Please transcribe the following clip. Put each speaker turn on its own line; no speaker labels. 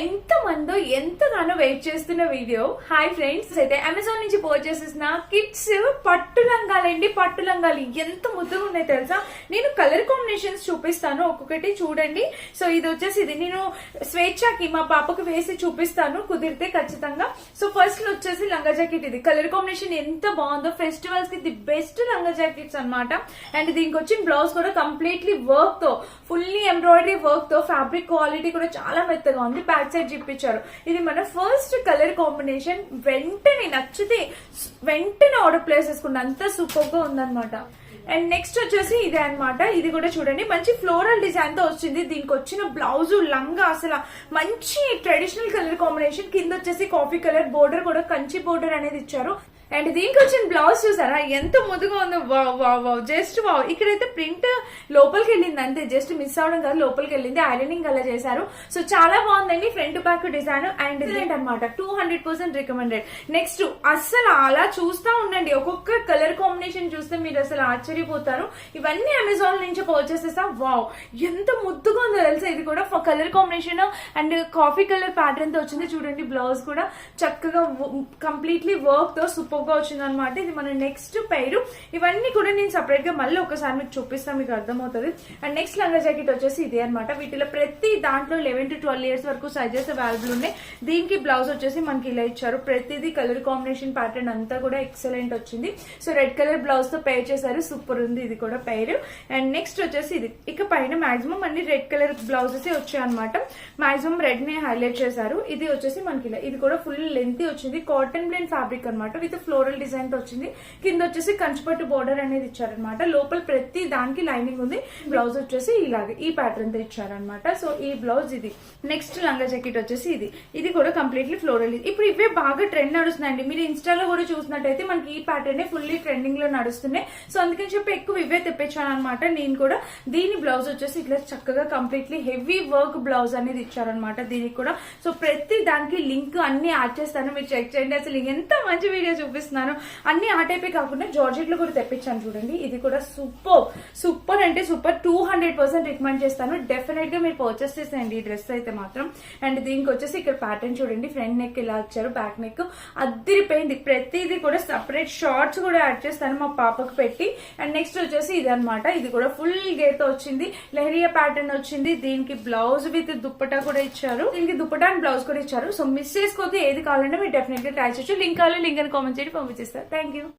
ఎంత మందో ఎంతగానో వెయిట్ చేస్తున్న వీడియో. హాయ్ ఫ్రెండ్స్, అయితే అమెజాన్ నుంచి పర్చేస్ చేసిన కిడ్స్ పట్టు లంగాలండి. పట్టు లంగాలు ఎంత ముద్దుగా ఉన్నాయి తెలుసా. నేను కలర్ కాంబినేషన్స్ చూపిస్తాను, ఒక్కొక్కటి చూడండి. సో ఇది వచ్చేసి ఇది నేను స్వేచ్ఛకి మా పాపకు వేసి చూపిస్తాను కుదిరితే ఖచ్చితంగా. సో ఫస్ట్ వచ్చేసి లంగా జాకెట్. ఇది కలర్ కాంబినేషన్ ఎంత బాగుందో, ఫెస్టివల్స్ కి ది బెస్ట్ లంగా జాకెట్స్ అనమాట. అండ్ దీనికి వచ్చిన బ్లౌజ్ కూడా కంప్లీట్లీ వర్క్ తో, ఫుల్లీ ఎంబ్రాయిడరీ వర్క్ తో, ఫ్యాబ్రిక్ క్వాలిటీ కూడా చాలా మెత్తగా ఉంది. బ్యాక్ సైడ్ జిప్పించారు. ఇది మన ఫస్ట్ కలర్ కాంబినేషన్. వెంటనే నచ్చితే వెంటనే ఆర్డర్ ప్లేస్ చేసుకున్న అంత సూపర్ గా ఉందన్నమాట. అండ్ నెక్స్ట్ వచ్చేసి ఇదే అనమాట. ఇది కూడా చూడండి, మంచి ఫ్లోరల్ డిజైన్ తో వచ్చింది. దీనికి వచ్చిన బ్లౌజ్ లంగా అసలు మంచి ట్రెడిషనల్ కలర్ కాంబినేషన్. కింద వచ్చేసి కాఫీ కలర్ బోర్డర్ కూడా కంచి బోర్డర్ అనేది ఇచ్చారు. అండ్ దీనికి వచ్చిన బ్లౌజ్ చూసారా ఎంత ముద్దుగా ఉందో. Wow wow wow, just wow. ఇక్కడైతే ప్రింట్ లోపలికి వెళ్ళింది అంతే, జస్ట్ మిస్ అవడం కాదు, లోపలికి వెళ్ళింది. ఐరనింగ్ అలా చేశారు. సో చాలా బాగుందండి ఫ్రంట్ బ్యాక్ డిజైన్. అండ్ అనమాట 200% రికమెండెడ్. నెక్స్ట్ అస్సలు అలా చూస్తా ఉండండి, ఒక్కొక్క కలర్ కాంబినేషన్ చూస్తే మీరు అసలు ఆశ్చర్యపోతారు. ఇవన్నీ అమెజాన్ నుంచి పర్చేస్ చేస్తా. వావ్ ఎంత ముద్దుగా ఉందో తెలుసా. ఇది కూడా colour combination and coffee colour pattern తో వచ్చింది. చూడండి బ్లౌజ్ కూడా చక్కగా కంప్లీట్లీ వర్క్ తో సూపర్ గా వచ్చింది అనమాట. ఇది మన నెక్స్ట్ పేరు. ఇవన్నీ కూడా నేను సపరేట్ గా మళ్ళీ ఒకసారి మీకు చూపిస్తాను, మీకు అర్థమవుతుంది. అండ్ నెక్స్ట్ లంగా జాకెట్ వచ్చేసి ఇదే అనమాట. వీటిలో ప్రతి దాంట్లో 11 to 12 years వరకు సైజెస్ అవైలబుల్ ఉన్నాయి. దీనికి బ్లౌజ్ వచ్చేసి మనకి ఇలా ఇచ్చారు. ప్రతిదీ కలర్ కాంబినేషన్ ప్యాటర్న్ అంతా కూడా ఎక్సలెంట్ వచ్చింది. సో రెడ్ కలర్ బ్లౌజ్ తో పేర్ చేశారు, సూపర్ ఉంది ఇది కూడా పేరు. అండ్ నెక్స్ట్ వచ్చేసి ఇది. ఇక పైన మాక్సిమం అన్ని రెడ్ కలర్ బ్లౌజెస్ వచ్చాయి అనమాట. మాక్సిమం రెడ్ ని హైలైట్ చేశారు. ఇది వచ్చేసి మనకి ఇలా, ఇది కూడా ఫుల్ లెంత్ వచ్చింది. కాటన్ బ్లెండ్ ఫ్యాబ్రిక్ అనమాట. విత్ ఫ్లోరల్ డిజైన్ తో వచ్చింది. కింద వచ్చేసి కంచిపట్టు బోర్డర్ అనేది ఇచ్చారనమాట. లోపల ప్రతి దానికి లైనింగ్ ఉంది. బ్లౌజ్ వచ్చేసి ఇలాగే ఈ ప్యాటర్న్ తో ఇచ్చారనమాట. సో ఈ బ్లౌజ్ ఇది. నెక్స్ట్ లంగా జాకెట్ వచ్చేసి ఇది. ఇది కూడా కంప్లీట్లీ ఫ్లోరల్. ఇప్పుడు ఇవే బాగా ట్రెండ్ నడుస్తున్నాయండి. మీరు ఇన్స్టాలో కూడా చూసినట్టయితే మనకి ఈ ప్యాటర్న్ ఫుల్లీ ట్రెండింగ్ లో నడుస్తున్నాయి. సో అందుకని చెప్పి ఎక్కువ ఇవే తెప్పించాను అనమాట నేను కూడా. దీని బ్లౌజ్ వచ్చేసి ఇట్లా చక్కగా కంప్లీట్లీ హెవీ వర్క్ బ్లౌజ్ అనేది ఇచ్చారనమాట దీనికి కూడా. సో ప్రతి దానికి లింక్ అన్ని యాడ్ చేస్తాను, మీరు చెక్ చేయండి. అసలు ఎంత మంచి వీడియో చూపిస్తున్నాను. అన్ని ఆ టైపే కాకుండా జార్జెట్ లో కూడా తెప్పించాను చూడండి. ఇది కూడా సూపర్ సూపర్ అంటే సూపర్. 200% రికమెండ్ చేస్తాను. డెఫినెట్ గా మీరు పర్చేస్ చేసేయండి ఈ డ్రెస్ అయితే మాత్రం. అండ్ దీనికి వచ్చేసి ఇక్కడ ప్యాటర్న్ చూడండి. ఫ్రంట్ నెక్ ఇలా ఇచ్చారు, బ్యాక్ నెక్ అద్దిరిపోయింది. ప్రతిదీ కూడా సపరేట్ షార్ట్స్ కూడా యాడ్ చేస్తాను మా పాపకు పెట్టి. అండ్ నెక్స్ట్ వచ్చేసి ఇది అనమాట. ఇది కూడా ఫుల్ గేర్ తో వచ్చింది. లెహరియా ప్యాటర్న్ వచ్చింది. దీనికి బ్లౌజ్ విత్ దుప్పటా కూడా ఇచ్చారు. దీనికి దుప్పటా అండ్ బ్లౌజ్ కూడా ఇచ్చారు. సో మిస్ చేసుకోవద్దు. ఏది కావాలంటే మీరు డెఫినెట్ గా ట్రై చేయొచ్చు. లింక్ కావాలి, లింక్ అని కామెంట్ చేయండి, పంపించేస్తారు. Thank you.